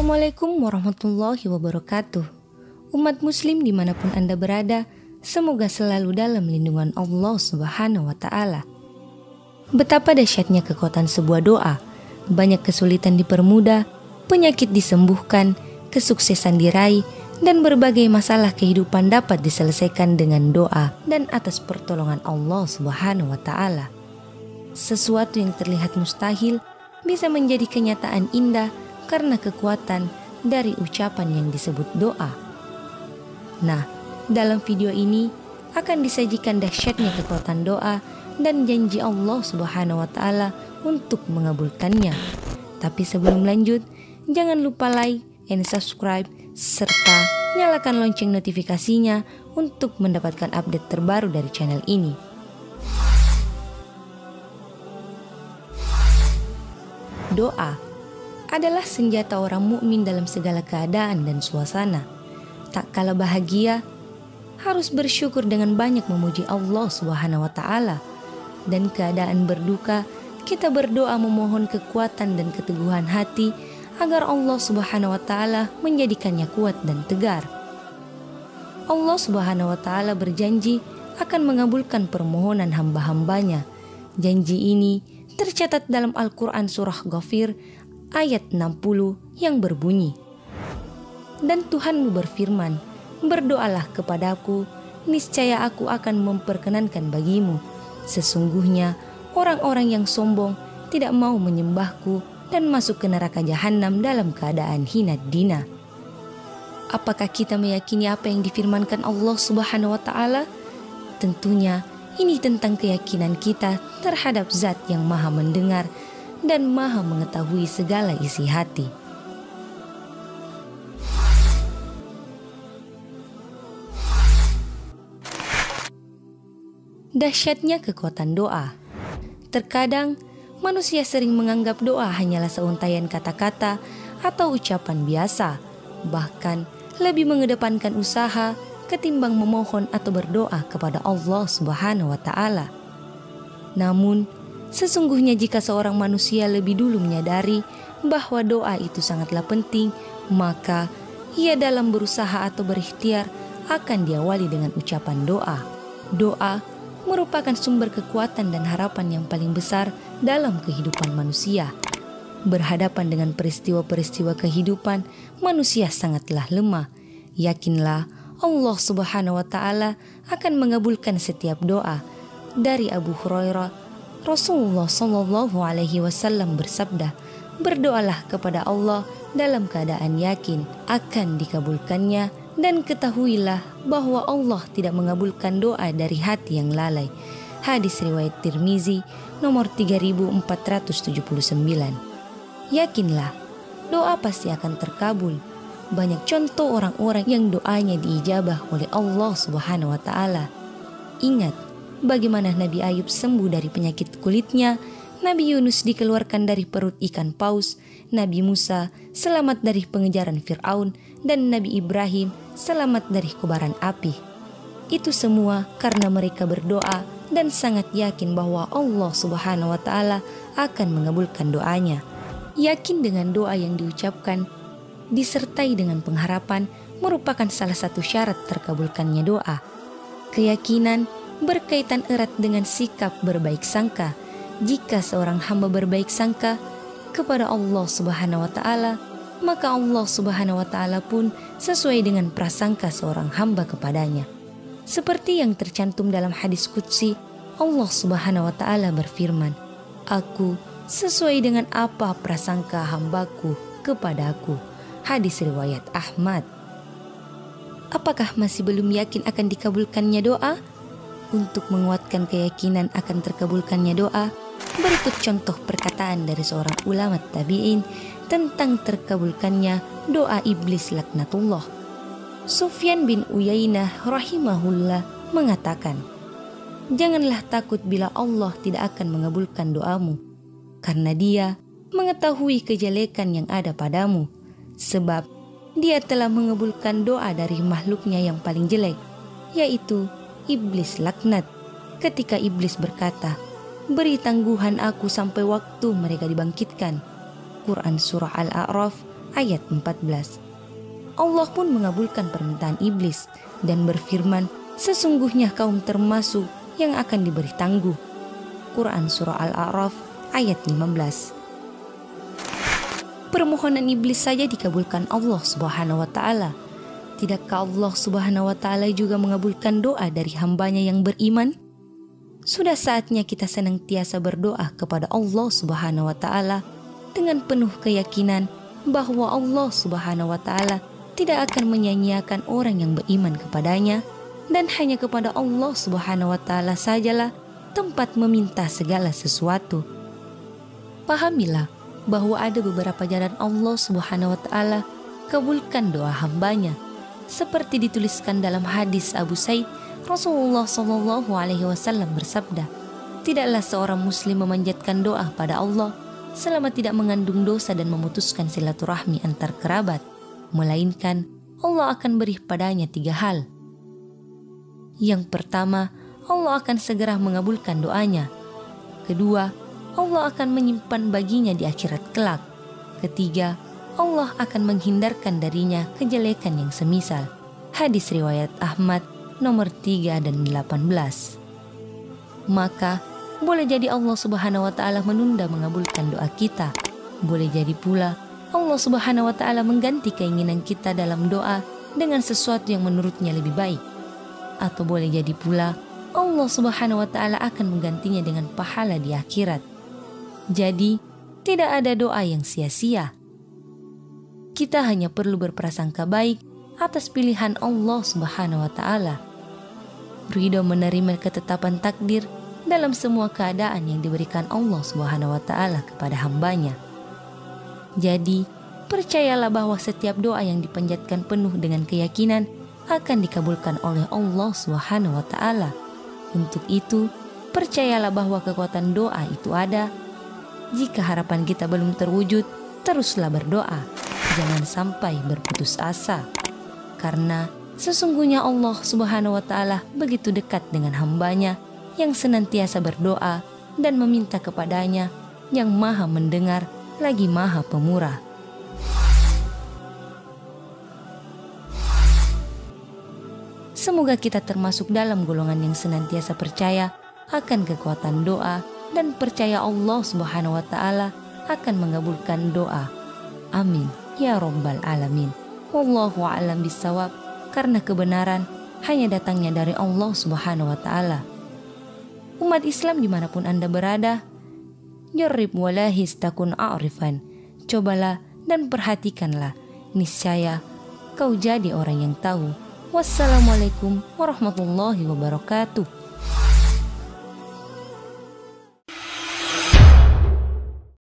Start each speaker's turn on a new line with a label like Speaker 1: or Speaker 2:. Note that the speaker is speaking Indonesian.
Speaker 1: Assalamualaikum warahmatullahi wabarakatuh. Umat muslim dimanapun Anda berada, semoga selalu dalam lindungan Allah Subhanahu wa Ta'ala. Betapa dahsyatnya kekuatan sebuah doa. Banyak kesulitan dipermudah, penyakit disembuhkan, kesuksesan diraih, dan berbagai masalah kehidupan dapat diselesaikan dengan doa dan atas pertolongan Allah Subhanahu wa Ta'ala. Sesuatu yang terlihat mustahil bisa menjadi kenyataan indah karena kekuatan dari ucapan yang disebut doa. Nah, dalam video ini akan disajikan dahsyatnya kekuatan doa dan janji Allah Subhanahu wa Ta'ala untuk mengabulkannya. Tapi sebelum lanjut, jangan lupa like and subscribe serta nyalakan lonceng notifikasinya untuk mendapatkan update terbaru dari channel ini. Doa adalah senjata orang mukmin dalam segala keadaan dan suasana. Tak kalah bahagia, harus bersyukur dengan banyak memuji Allah Subhanahu wa Ta'ala. Dan keadaan berduka, kita berdoa memohon kekuatan dan keteguhan hati agar Allah Subhanahu wa Ta'ala menjadikannya kuat dan tegar. Allah Subhanahu wa Ta'ala berjanji akan mengabulkan permohonan hamba-hambanya. Janji ini tercatat dalam Al-Quran surah Ghafir ayat 60 yang berbunyi, "Dan Tuhanmu berfirman, berdoalah kepadaku, niscaya aku akan memperkenankan bagimu. Sesungguhnya orang-orang yang sombong tidak mau menyembahku dan masuk ke neraka jahanam dalam keadaan hina dina." Apakah kita meyakini apa yang difirmankan Allah Subhanahu wa Ta'ala? Tentunya ini tentang keyakinan kita terhadap Zat yang Maha mendengar dan Maha mengetahui segala isi hati. Dahsyatnya kekuatan doa. Terkadang manusia sering menganggap doa hanyalah seuntaian kata-kata atau ucapan biasa, bahkan lebih mengedepankan usaha ketimbang memohon atau berdoa kepada Allah Subhanahu wa Ta'ala. Namun, sesungguhnya jika seorang manusia lebih dulu menyadari bahwa doa itu sangatlah penting, maka ia dalam berusaha atau berikhtiar akan diawali dengan ucapan doa. Doa merupakan sumber kekuatan dan harapan yang paling besar dalam kehidupan manusia. Berhadapan dengan peristiwa-peristiwa kehidupan, manusia sangatlah lemah. Yakinlah Allah Subhanahu wa Ta'ala akan mengabulkan setiap doa. Dari Abu Hurairah, Rasulullah Shallallahu Alaihi Wasallam bersabda, "Berdoalah kepada Allah dalam keadaan yakin akan dikabulkannya, dan ketahuilah bahwa Allah tidak mengabulkan doa dari hati yang lalai." Hadis riwayat Tirmizi nomor 3479. Yakinlah, doa pasti akan terkabul. Banyak contoh orang-orang yang doanya diijabah oleh Allah Subhanahu wa Ta'ala. Ingat bagaimana Nabi Ayub sembuh dari penyakit kulitnya, Nabi Yunus dikeluarkan dari perut ikan paus, Nabi Musa selamat dari pengejaran Fir'aun, dan Nabi Ibrahim selamat dari kobaran api. Itu semua karena mereka berdoa dan sangat yakin bahwa Allah Subhanahu wa Ta'ala akan mengabulkan doanya. Yakin dengan doa yang diucapkan disertai dengan pengharapan merupakan salah satu syarat terkabulkannya doa. Keyakinan berkaitan erat dengan sikap berbaik sangka. Jika seorang hamba berbaik sangka kepada Allah Subhanahu wa Ta'ala, maka Allah Subhanahu wa Ta'ala pun sesuai dengan prasangka seorang hamba kepadanya. Seperti yang tercantum dalam hadis qudsi, Allah Subhanahu wa Ta'ala berfirman, "Aku sesuai dengan apa prasangka hambaku kepadaku." Hadis riwayat Ahmad. Apakah masih belum yakin akan dikabulkannya doa? Untuk menguatkan keyakinan akan terkabulkannya doa, berikut contoh perkataan dari seorang ulama tabi'in tentang terkabulkannya doa iblis laknatullah. Sufyan bin Uyainah rahimahullah mengatakan, "Janganlah takut bila Allah tidak akan mengabulkan doamu, karena Dia mengetahui kejelekan yang ada padamu, sebab Dia telah mengabulkan doa dari makhluknya yang paling jelek, yaitu iblis laknat, ketika iblis berkata, 'Beri tangguhan aku sampai waktu mereka dibangkitkan.' Quran Surah Al-A'raf ayat 14. Allah pun mengabulkan permintaan iblis dan berfirman, sesungguhnya kaum termasuk yang akan diberi tangguh. Quran Surah Al-A'raf ayat 15. Permohonan iblis saja dikabulkan Allah Subhanahu wa Ta'ala. Tidakkah Allah Subhanahu wa Ta'ala juga mengabulkan doa dari hambanya yang beriman? Sudah saatnya kita senantiasa berdoa kepada Allah Subhanahu wa Ta'ala dengan penuh keyakinan bahwa Allah Subhanahu wa Ta'ala tidak akan menyanyiakan orang yang beriman kepadanya, dan hanya kepada Allah Subhanahu wa Ta'ala sajalah tempat meminta segala sesuatu. Pahamilah bahwa ada beberapa jalan Allah Subhanahu wa Ta'ala kabulkan doa hambanya, seperti dituliskan dalam hadis Abu Sa'id. Rasulullah Shallallahu Alaihi Wasallam bersabda, tidaklah seorang muslim memanjatkan doa pada Allah selama tidak mengandung dosa dan memutuskan silaturahmi antar kerabat, melainkan Allah akan beri padanya 3 hal. Yang pertama, Allah akan segera mengabulkan doanya. Kedua, Allah akan menyimpan baginya di akhirat kelak. Ketiga, Allah akan menghindarkan darinya kejelekan yang semisal. Hadis riwayat Ahmad nomor 3 dan 18. Maka boleh jadi Allah Subhanahu wa Ta'ala menunda mengabulkan doa kita. Boleh jadi pula Allah Subhanahu wa Ta'ala mengganti keinginan kita dalam doa dengan sesuatu yang menurutnya lebih baik. Atau boleh jadi pula Allah Subhanahu wa Ta'ala akan menggantinya dengan pahala di akhirat. Jadi tidak ada doa yang sia-sia. Kita hanya perlu berprasangka baik atas pilihan Allah Subhanahu wa Ta'ala. Ridho menerima ketetapan takdir dalam semua keadaan yang diberikan Allah Subhanahu wa Ta'ala kepada hambanya. Jadi, percayalah bahwa setiap doa yang dipanjatkan penuh dengan keyakinan akan dikabulkan oleh Allah Subhanahu wa Ta'ala. Untuk itu, percayalah bahwa kekuatan doa itu ada. Jika harapan kita belum terwujud, teruslah berdoa. Jangan sampai berputus asa. Karena sesungguhnya Allah Subhanahu wa Ta'ala begitu dekat dengan hambanya yang senantiasa berdoa dan meminta kepadanya, yang maha mendengar lagi maha pemurah. Semoga kita termasuk dalam golongan yang senantiasa percaya akan kekuatan doa dan percaya Allah Subhanahu wa Ta'ala akan mengabulkan doa. Amin ya Rabbal Alamin. Wallahu a'lam bishawab, karena kebenaran hanya datangnya dari Allah Subhanahu wa Ta'ala. Umat Islam dimanapun Anda berada, jarrib walahis takun a'rifan. Cobalah dan perhatikanlah, niscaya kau jadi orang yang tahu. Wassalamualaikum warahmatullahi wabarakatuh.